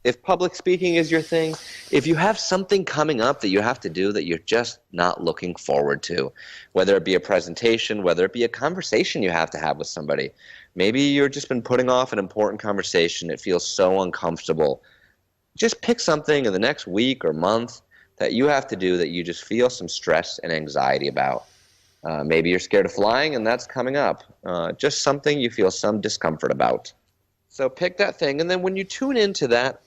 If public speaking is your thing, if you have something coming up that you have to do that you're just not looking forward to, whether it be a presentation, whether it be a conversation you have to have with somebody, maybe you've just been putting off an important conversation, it feels so uncomfortable. Just pick something in the next week or month that you have to do that you just feel some stress and anxiety about. Maybe you're scared of flying and that's coming up. Just something you feel some discomfort about. So pick that thing, and then when you tune into that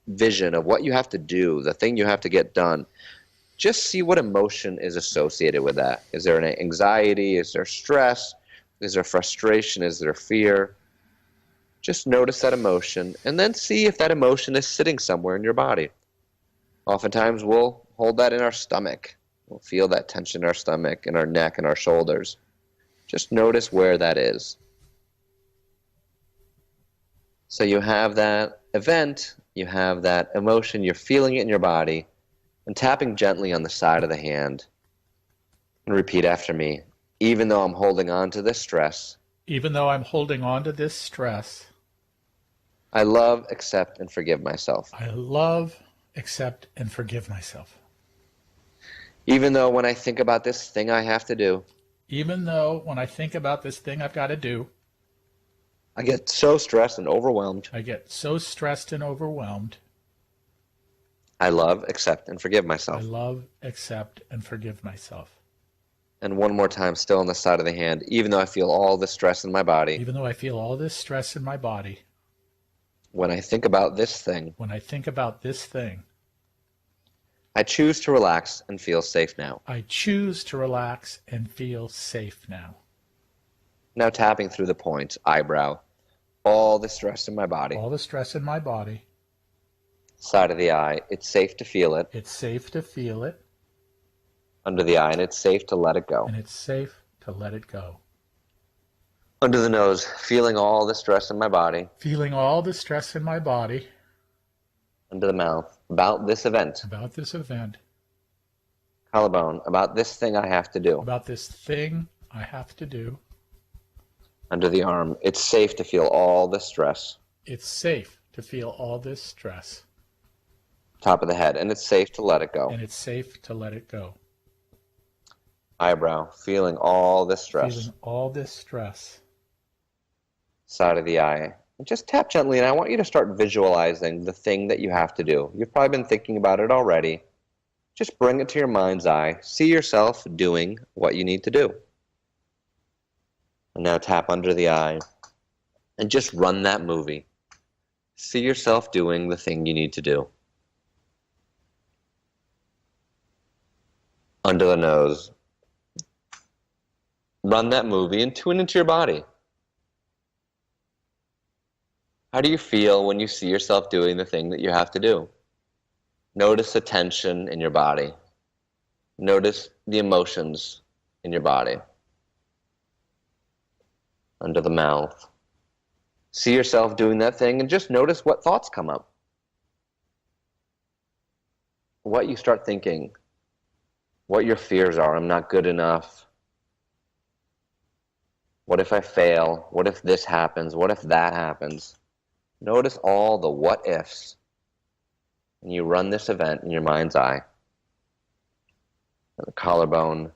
vision of what you have to do, the thing you have to get done, just see what emotion is associated with that. Is there an anxiety? Is there stress? Is there frustration? Is there fear? Just notice that emotion and then see if that emotion is sitting somewhere in your body. Oftentimes we'll hold that in our stomach. We'll feel that tension in our stomach, in our neck, and our shoulders. Just notice where that is. So you have that event, you have that emotion, you're feeling it in your body, and tapping gently on the side of the hand. And repeat after me. Even though I'm holding on to this stress, Even though I'm holding on to this stress, I love, accept, and forgive myself. I love, accept, and forgive myself. Even though when I think about this thing I have to do, Even though when I think about this thing I've got to do, I get so stressed and overwhelmed, I get so stressed and overwhelmed. I love, accept, and forgive I myself. love, accept, and forgive myself. And one more time, still on the side of the hand, even though I feel all the stress in my body, Even though I feel all this stress in my body, when I think about this thing, when I think about this thing, I choose to relax and feel safe now. I choose to relax and feel safe now. Now tapping through the point, eyebrow, all the stress in my body, All the stress in my body, side of the eye, it's safe to feel it, it's safe to feel it, under the eye, and it's safe to let it go. and it's safe to let it go. Under the nose, feeling all the stress in my body, Feeling all the stress in my body under the mouth, about this event, about this event, collarbone, about this thing I have to do, about this thing I have to do. under the arm, it's safe to feel all the stress, It's safe to feel all this stress, top of the head, and it's safe to let it go. and it's safe to let it go. Eyebrow, feeling all the stress, Feeling all this stress, side of the eye. And just tap gently, and I want you to start visualizing the thing that you have to do. You've probably been thinking about it already. Just bring it to your mind's eye. See yourself doing what you need to do. And now tap under the eye and just run that movie. See yourself doing the thing you need to do. Under the nose. Run that movie and tune into your body. How do you feel when you see yourself doing the thing that you have to do? Notice the tension in your body. Notice the emotions in your body. Under the mouth. See yourself doing that thing and just notice what thoughts come up. What you start thinking. What your fears are. I'm not good enough. What if I fail? What if this happens? What if that happens? Notice all the what ifs. And you run this event in your mind's eye. And the collarbone.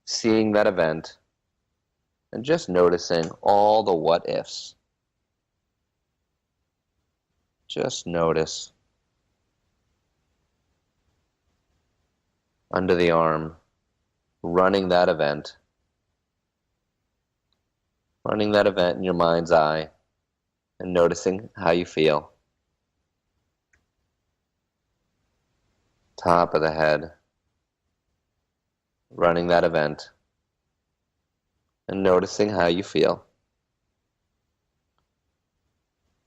Seeing that event. And just noticing all the what ifs. Just notice. Under the arm. Running that event. Running that event in your mind's eye. And noticing how you feel. Top of the head. Running that event. And noticing how you feel.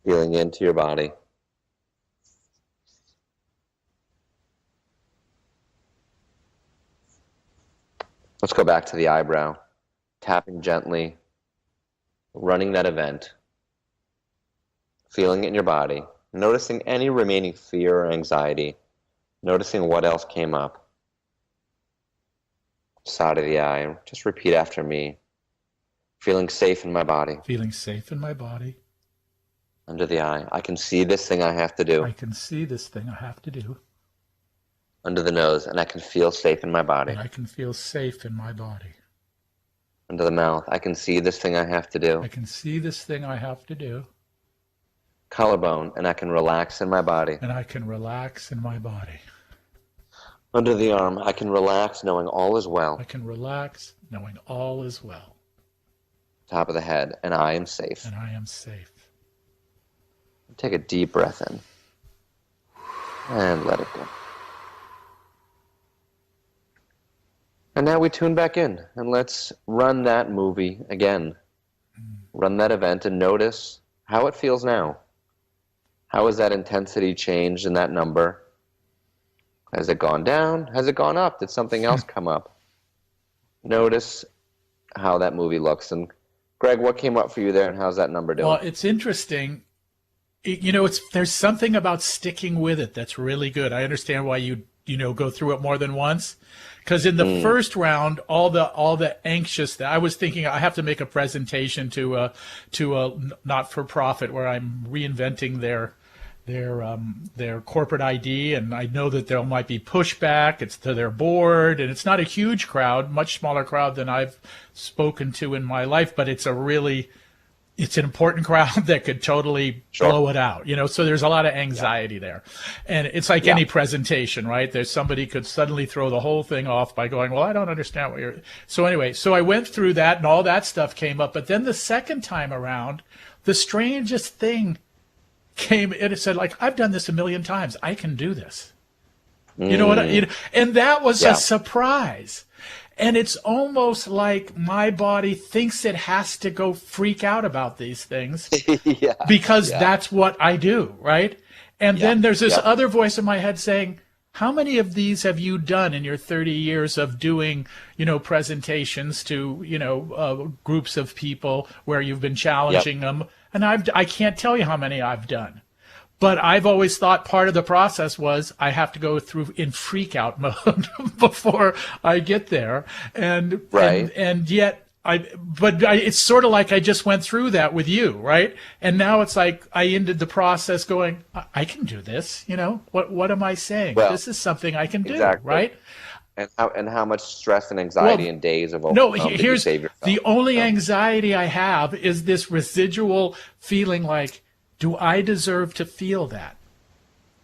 Feeling into your body. Let's go back to the eyebrow. Tapping gently. Running that event. Feeling it in your body, noticing any remaining fear or anxiety, noticing what else came up. Side of the eye, just repeat after me. Feeling safe in my body. feeling safe in my body, Under the eye, I can see this thing I have to do. I can see this thing I have to do. Under the nose, and I can feel safe in my body. And I can feel safe in my body. Under the mouth, I can see this thing I have to do. I can see this thing I have to do. Collarbone, and I can relax in my body. And I can relax in my body. Under the arm, I can relax knowing all is well. I can relax knowing all is well. Top of the head, and I am safe. And I am safe. Take a deep breath in. And let it go. And now we tune back in, and let's run that movie again. Run that event and notice how it feels now. How has that intensity changed in that number? Has it gone down? Has it gone up? Did something else come up? Notice how that movie looks. And Greg, what came up for you there, and how's that number doing? Well, it's interesting. There's something about sticking with it that's really good. I understand why you go through it more than once. Because in the first round, all the anxious that I was thinking, I have to make a presentation to a not-for-profit where I'm reinventing their corporate ID, and I know that there might be pushback. It's to their board, and it's not a huge crowd, much smaller crowd than I've spoken to in my life, but it's an important crowd that could totally blow it out, so there's a lot of anxiety there. And it's like any presentation, right? There's somebody could suddenly throw the whole thing off by going, well, I don't understand what you're. So anyway, so I went through that and all that stuff came up. But then the second time around, the strangest thing came and it said, like, I've done this a million times. I can do this. You know what and that was a surprise. And it's almost like my body thinks it has to go freak out about these things because that's what I do, right? And then there's this other voice in my head saying, how many of these have you done in your 30 years of doing, presentations to, groups of people where you've been challenging them? And I can't tell you how many I've done. But I've always thought part of the process was I have to go through in freak out mode before I get there. And yet it's sort of like I just went through that with you, right? And now it's like I ended the process going, I can do this, what am I saying? Well, this is something I can do, right? And how much stress and anxiety and days of overcome did you save yourself? The only anxiety I have is this residual feeling like, do I deserve to feel that?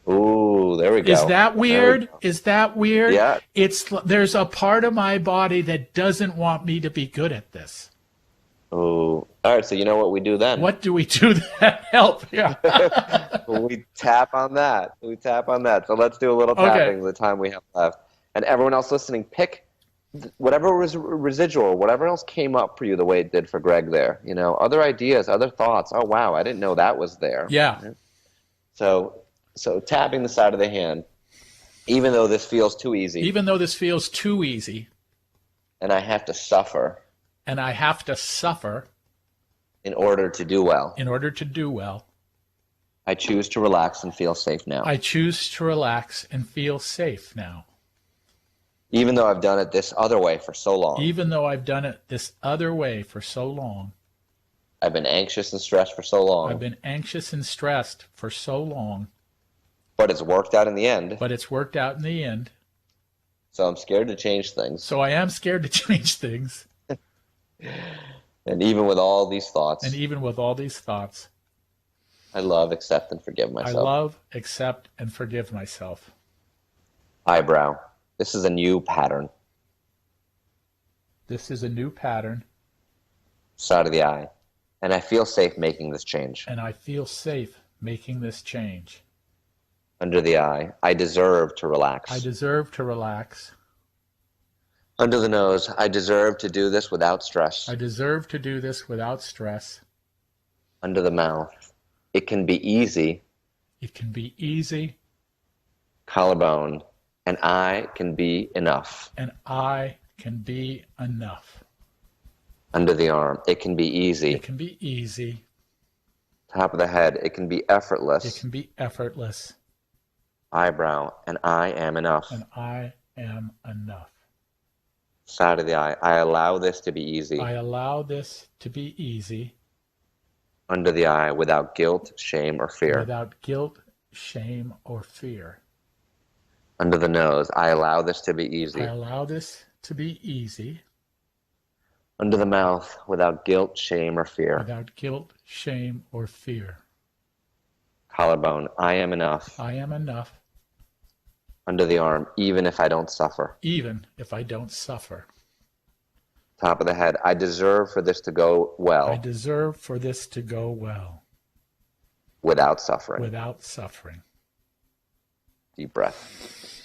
Ooh, there we go. Is that weird? Is that weird? Yeah. There's a part of my body that doesn't want me to be good at this. Ooh. All right, so you know what we do then? What do we do that help? Yeah. We tap on that. So let's do a little tapping the time we have left. And everyone else listening, pick whatever was residual, whatever else came up for you the way it did for Greg there. Other ideas, other thoughts. Oh, wow, I didn't know that was there. Yeah. So tapping the side of the hand, even though this feels too easy. And I have to suffer. In order to do well. I choose to relax and feel safe now. Even though I've done it this other way for so long. I've been anxious and stressed for so long. But it's worked out in the end. So I'm scared to change things. And even with all these thoughts. I love, accept, and forgive myself. Eyebrow. This is a new pattern. Side of the eye. And I feel safe making this change. Under the eye. I deserve to relax. Under the nose. I deserve to do this without stress. Under the mouth. It can be easy. Collarbone. And I can be enough. Under the arm. It can be easy. Top of the head. It can be effortless. Eyebrow. And I am enough. Side of the eye. I allow this to be easy. Under the eye, without guilt, shame, or fear. without guilt, shame, or fear. Under the nose, I allow this to be I easy. allow this to be easy. Under the mouth, without guilt, shame, or fear. Without guilt, shame, or fear. Collarbone, I am enough. I am enough, Under the arm, even if I don't suffer. even if I don't suffer. Top of the head, I deserve for this to go I well deserve for this to go well without suffering. without suffering. Deep breath.